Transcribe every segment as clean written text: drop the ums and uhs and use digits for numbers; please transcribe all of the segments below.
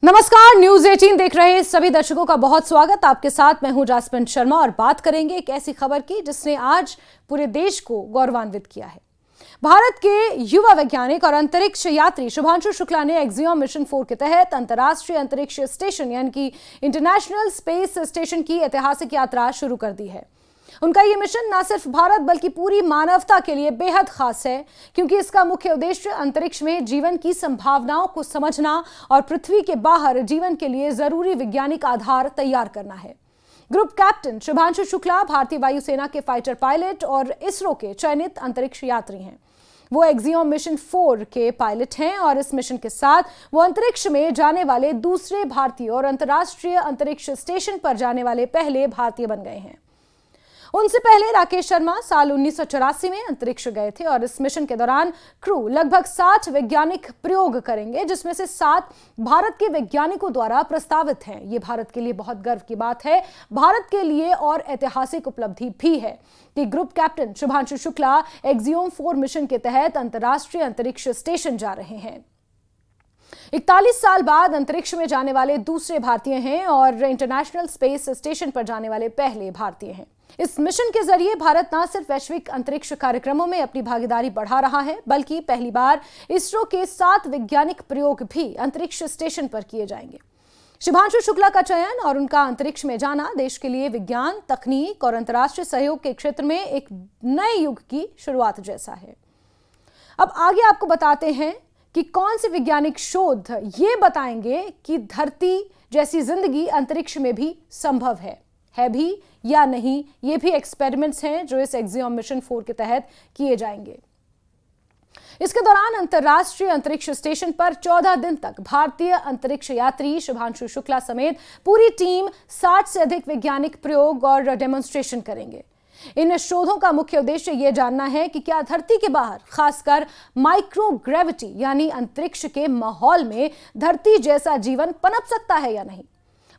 नमस्कार, न्यूज 18 देख रहे सभी दर्शकों का बहुत स्वागत। आपके साथ मैं हूं जासमिन शर्मा और बात करेंगे एक ऐसी खबर की जिसने आज पूरे देश को गौरवान्वित किया है। भारत के युवा वैज्ञानिक और अंतरिक्ष यात्री शुभांशु शुक्ला ने एक्सियोम मिशन 4 के तहत अंतर्राष्ट्रीय अंतरिक्ष स्टेशन यानी कि इंटरनेशनल स्पेस स्टेशन की ऐतिहासिक यात्रा शुरू कर दी है। उनका ये मिशन न सिर्फ भारत बल्कि पूरी मानवता के लिए बेहद खास है, क्योंकि इसका मुख्य उद्देश्य अंतरिक्ष में जीवन की संभावनाओं को समझना और पृथ्वी के बाहर जीवन के लिए जरूरी वैज्ञानिक आधार तैयार करना है। ग्रुप कैप्टन शुभांशु शुक्ला भारतीय वायुसेना के फाइटर पायलट और इसरो के चयनित अंतरिक्ष यात्री हैं। वो एक्सियोम मिशन 4 के पायलट हैं और इस मिशन के साथ वो अंतरिक्ष में जाने वाले दूसरे भारतीय और अंतर्राष्ट्रीय अंतरिक्ष स्टेशन पर जाने वाले पहले भारतीय बन गए हैं। उनसे पहले राकेश शर्मा साल 1984 में अंतरिक्ष गए थे और इस मिशन के दौरान क्रू लगभग 60 वैज्ञानिक प्रयोग करेंगे, जिसमें से 7 भारत के वैज्ञानिकों द्वारा प्रस्तावित हैं। ये भारत के लिए बहुत गर्व की बात है। भारत के लिए और ऐतिहासिक उपलब्धि भी है कि group captain Shubhanshu Shukla axiom 4 mission के तहत अंतर्राष्ट्रीय अंतरिक्ष स्टेशन जा रहे हैं। 41 साल बाद अंतरिक्ष में जाने वाले दूसरे भारतीय हैं और इंटरनेशनल स्पेस स्टेशन पर जाने वाले पहले भारतीय हैं। इस मिशन के जरिए भारत न सिर्फ वैश्विक अंतरिक्ष कार्यक्रमों में अपनी भागीदारी बढ़ा रहा है, बल्कि पहली बार इसरो के 7 वैज्ञानिक प्रयोग भी अंतरिक्ष स्टेशन पर किए जाएंगे। शुभांशु शुक्ला का चयन और उनका अंतरिक्ष में जाना देश के लिए विज्ञान, तकनीक और अंतर्राष्ट्रीय सहयोग के क्षेत्र में एक नए युग की शुरुआत जैसा है। अब आगे आपको बताते हैं कि कौन से वैज्ञानिक शोध ये बताएंगे कि धरती जैसी जिंदगी अंतरिक्ष में भी संभव है भी या नहीं। ये भी एक्सपेरिमेंट्स हैं जो इस एक्सियोम मिशन 4 के तहत किए जाएंगे। इसके दौरान अंतर्राष्ट्रीय अंतरिक्ष स्टेशन पर 14 दिन तक भारतीय अंतरिक्ष यात्री शुभांशु शुक्ला समेत पूरी टीम 60 से अधिक वैज्ञानिक प्रयोग और डेमोन्स्ट्रेशन करेंगे। इन शोधों का मुख्य उद्देश्य यह जानना है कि क्या धरती के बाहर, खासकर माइक्रोग्रेविटी यानी अंतरिक्ष के माहौल में धरती जैसा जीवन पनप सकता है या नहीं।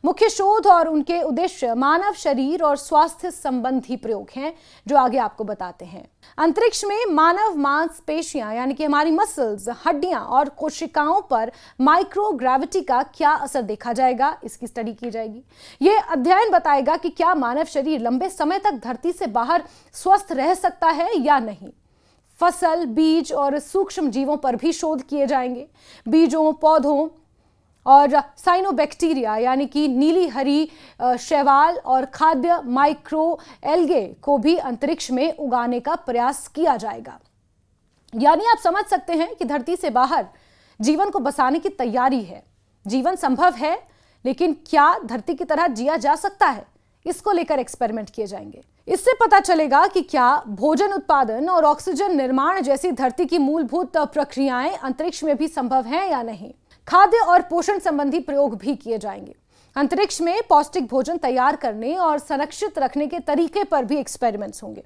मुख्य शोध और उनके उद्देश्य मानव शरीर और स्वास्थ्य संबंधी प्रयोग हैं, जो आगे आपको बताते हैं। अंतरिक्ष में मानव मांसपेशियां यानी कि हमारी मसल्स, हड्डियां और कोशिकाओं पर माइक्रोग्रेविटी का क्या असर देखा जाएगा, इसकी स्टडी की जाएगी। यह अध्ययन बताएगा कि क्या मानव शरीर लंबे समय तक धरती से बाहर स्वस्थ रह सकता है या नहीं। फसल, बीज और सूक्ष्म जीवों पर भी शोध किए जाएंगे। बीजों, पौधों और साइनोबैक्टीरिया यानी कि नीली हरी शैवाल और खाद्य माइक्रो एल्गे को भी अंतरिक्ष में उगाने का प्रयास किया जाएगा। यानी आप समझ सकते हैं कि धरती से बाहर जीवन को बसाने की तैयारी है। जीवन संभव है, लेकिन क्या धरती की तरह जिया जा सकता है, इसको लेकर एक्सपेरिमेंट किए जाएंगे। इससे पता चलेगा कि क्या भोजन उत्पादन और ऑक्सीजन निर्माण जैसी धरती की मूलभूत प्रक्रियाएं अंतरिक्ष में भी संभव हैं या नहीं। खाद्य और पोषण संबंधी प्रयोग भी किए जाएंगे। अंतरिक्ष में पौष्टिक भोजन तैयार करने और संरक्षित रखने के तरीके पर भी एक्सपेरिमेंट्स होंगे।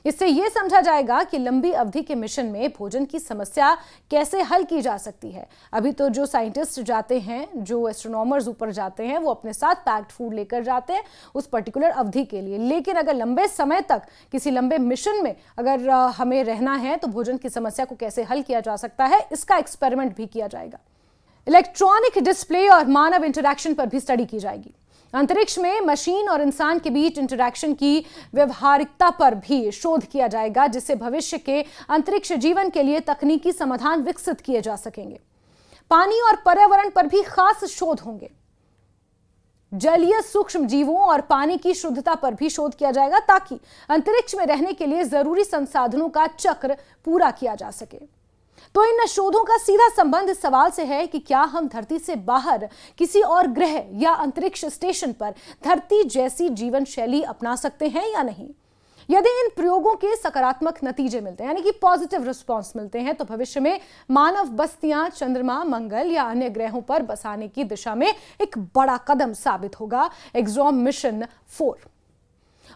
इससे यह समझा जाएगा कि लंबी अवधि के मिशन में भोजन की समस्या कैसे हल की जा सकती है। अभी तो जो साइंटिस्ट जाते हैं, जो एस्ट्रोनॉमर्स ऊपर जाते हैं, वो अपने साथ पैक्ड फूड लेकर जाते हैं उस पर्टिकुलर अवधि के लिए। लेकिन अगर लंबे समय तक किसी लंबे मिशन में अगर हमें रहना है तो भोजन की समस्या को कैसे हल किया जा सकता है, इसका एक्सपेरिमेंट भी किया जाएगा। इलेक्ट्रॉनिक डिस्प्ले और मानव इंटरैक्शन पर भी स्टडी की जाएगी। अंतरिक्ष में मशीन और इंसान के बीच इंटरैक्शन की व्यवहारिकता पर भी शोध किया जाएगा, जिससे भविष्य के अंतरिक्ष जीवन के लिए तकनीकी समाधान विकसित किए जा सकेंगे। पानी और पर्यावरण पर भी खास शोध होंगे। जलीय सूक्ष्म जीवों और पानी की शुद्धता पर भी शोध किया जाएगा, ताकि अंतरिक्ष में रहने के लिए जरूरी संसाधनों का चक्र पूरा किया जा सके। तो इन शोधों का सीधा संबंध इस सवाल से है कि क्या हम धरती से बाहर किसी और ग्रह या अंतरिक्ष स्टेशन पर धरती जैसी जीवन शैली अपना सकते हैं या नहीं। यदि इन प्रयोगों के सकारात्मक नतीजे मिलते हैं, यानी कि पॉजिटिव रिस्पांस मिलते हैं, तो भविष्य में मानव बस्तियां चंद्रमा, मंगल या अन्य ग्रहों पर बसाने की दिशा में एक बड़ा कदम साबित होगा एक्सियोम मिशन 4।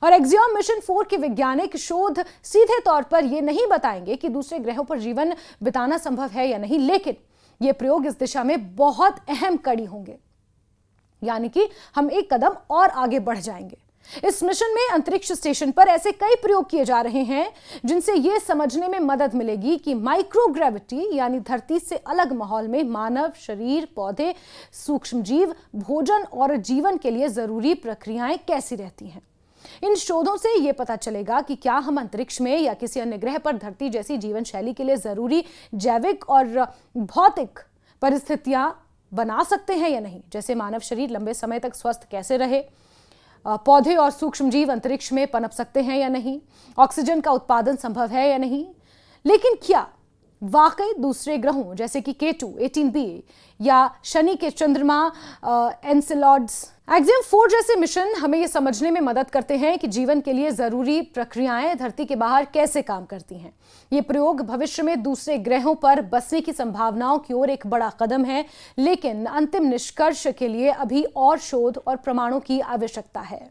और एक्सियोम मिशन 4 के वैज्ञानिक शोध सीधे तौर पर यह नहीं बताएंगे कि दूसरे ग्रहों पर जीवन बिताना संभव है या नहीं, लेकिन यह प्रयोग इस दिशा में बहुत अहम कड़ी होंगे। यानी कि हम एक कदम और आगे बढ़ जाएंगे। इस मिशन में अंतरिक्ष स्टेशन पर ऐसे कई प्रयोग किए जा रहे हैं जिनसे यह समझने में मदद मिलेगी कि माइक्रोग्रेविटी यानी धरती से अलग माहौल में मानव शरीर, पौधे, सूक्ष्मजीव, भोजन और जीवन के लिए जरूरी प्रक्रियाएं कैसी रहती हैं। इन शोधों से यह पता चलेगा कि क्या हम अंतरिक्ष में या किसी अन्य ग्रह पर धरती जैसी जीवन शैली के लिए जरूरी जैविक और भौतिक परिस्थितियां बना सकते हैं या नहीं। जैसे मानव शरीर लंबे समय तक स्वस्थ कैसे रहे, पौधे और सूक्ष्मजीव अंतरिक्ष में पनप सकते हैं या नहीं, ऑक्सीजन का उत्पादन संभव है या नहीं। लेकिन क्या वाकई दूसरे ग्रहों जैसे कि केटू 18b या शनि के चंद्रमा एनसेलॉड्स, एक्सियम 4 जैसे मिशन हमें यह समझने में मदद करते हैं कि जीवन के लिए जरूरी प्रक्रियाएं धरती के बाहर कैसे काम करती हैं। ये प्रयोग भविष्य में दूसरे ग्रहों पर बसने की संभावनाओं की ओर एक बड़ा कदम है, लेकिन अंतिम निष्कर्ष के लिए अभी और शोध और प्रमाणों की आवश्यकता है।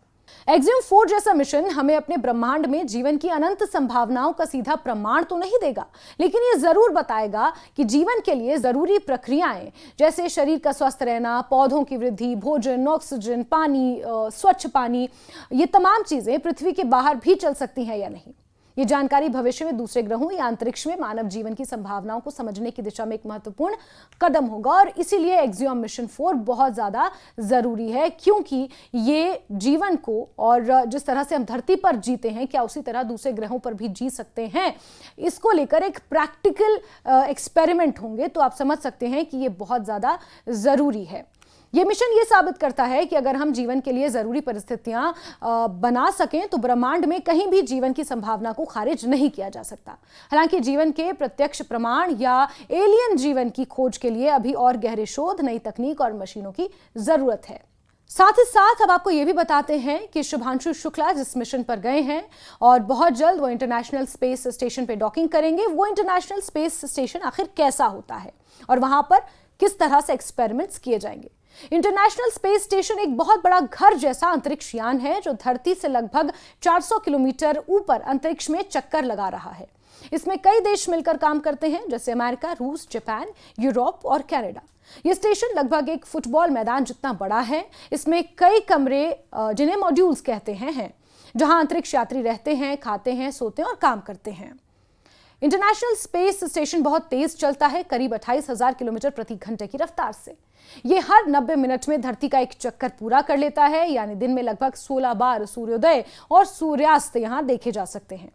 एक्सियम 4 जैसा मिशन हमें अपने ब्रह्मांड में जीवन की अनंत संभावनाओं का सीधा प्रमाण तो नहीं देगा, लेकिन यह जरूर बताएगा कि जीवन के लिए जरूरी प्रक्रियाएं जैसे शरीर का स्वस्थ रहना, पौधों की वृद्धि, भोजन, ऑक्सीजन, पानी, स्वच्छ पानी, ये तमाम चीजें पृथ्वी के बाहर भी चल सकती हैं या नहीं। ये जानकारी भविष्य में दूसरे ग्रहों या अंतरिक्ष में मानव जीवन की संभावनाओं को समझने की दिशा में एक महत्वपूर्ण कदम होगा और इसीलिए एक्सियम मिशन 4 बहुत ज्यादा जरूरी है, क्योंकि ये जीवन को और जिस तरह से हम धरती पर जीते हैं क्या उसी तरह दूसरे ग्रहों पर भी जी सकते हैं, इसको लेकर एक प्रैक्टिकल एक्सपेरिमेंट होंगे। तो आप समझ सकते हैं कि ये बहुत ज्यादा जरूरी है। यह मिशन यह साबित करता है कि अगर हम जीवन के लिए जरूरी परिस्थितियां बना सकें तो ब्रह्मांड में कहीं भी जीवन की संभावना को खारिज नहीं किया जा सकता। हालांकि जीवन के प्रत्यक्ष प्रमाण या एलियन जीवन की खोज के लिए अभी और गहरे शोध, नई तकनीक और मशीनों की जरूरत है। साथ ही साथ अब आपको यह भी बताते हैं कि शुभांशु शुक्ला जिस मिशन पर गए हैं और बहुत जल्द वो इंटरनेशनल स्पेस स्टेशन पर डॉकिंग करेंगे, वो इंटरनेशनल स्पेस स्टेशन आखिर कैसा होता है और वहां पर किस तरह से एक्सपेरिमेंट्स किए जाएंगे। इंटरनेशनल स्पेस स्टेशन एक बहुत बड़ा घर जैसा अंतरिक्ष यान है जो धरती से लगभग 400 किलोमीटर ऊपर अंतरिक्ष में चक्कर लगा रहा है। इसमें कई देश मिलकर काम करते हैं जैसे अमेरिका, रूस, जापान, यूरोप और कनाडा। यह स्टेशन लगभग एक फुटबॉल मैदान जितना बड़ा है। इसमें कई कमरे जिन्हें मॉड्यूल्स कहते हैं जहां अंतरिक्ष यात्री रहते हैं, खाते हैं, सोते हैं और काम करते हैं। इंटरनेशनल स्पेस स्टेशन बहुत तेज चलता है, करीब 28,000 किलोमीटर प्रति घंटे की रफ्तार से। यह हर 90 मिनट में धरती का एक चक्कर पूरा कर लेता है, यानी दिन में लगभग 16 बार सूर्योदय और सूर्यास्त यहां देखे जा सकते हैं।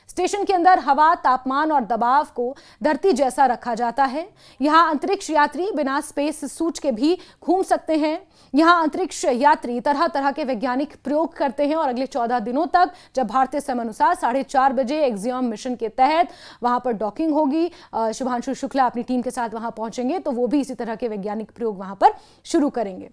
स्टेशन के अंदर हवा, तापमान और दबाव को धरती जैसा रखा जाता है। यहाँ अंतरिक्ष यात्री बिना स्पेस सूट के भी घूम सकते हैं। यहाँ अंतरिक्ष यात्री तरह तरह के वैज्ञानिक प्रयोग करते हैं और अगले 14 दिनों तक, जब भारतीय समय अनुसार 4:30 बजे एक्सियम मिशन के तहत वहां पर डॉकिंग होगी, शुभांशु शुक्ला अपनी टीम के साथ वहां पहुंचेंगे तो वो भी इसी तरह के वैज्ञानिक प्रयोग वहां पर शुरू करेंगे।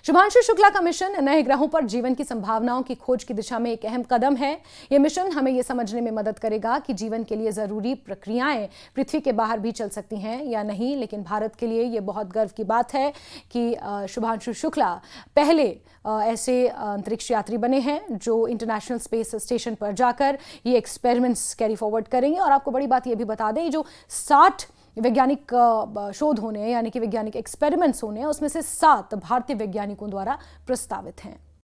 शुभांशु शुक्ला का मिशन नए ग्रहों पर जीवन की संभावनाओं की खोज की दिशा में एक अहम कदम है। यह मिशन हमें यह समझने में मदद करेगा कि जीवन के लिए जरूरी प्रक्रियाएं पृथ्वी के बाहर भी चल सकती हैं या नहीं। लेकिन भारत के लिए यह बहुत गर्व की बात है कि शुभांशु शुक्ला पहले ऐसे अंतरिक्ष यात्री बने हैं जो इंटरनेशनल स्पेस स्टेशन पर जाकर ये एक्सपेरिमेंट्स कैरी फॉरवर्ड करेंगे। और आपको बड़ी बात यह भी बता दें, जो 60 वैज्ञानिक शोध होने यानी कि वैज्ञानिक एक्सपेरिमेंट्स होने, उसमें से 7 भारतीय वैज्ञानिकों द्वारा प्रस्तावित हैं।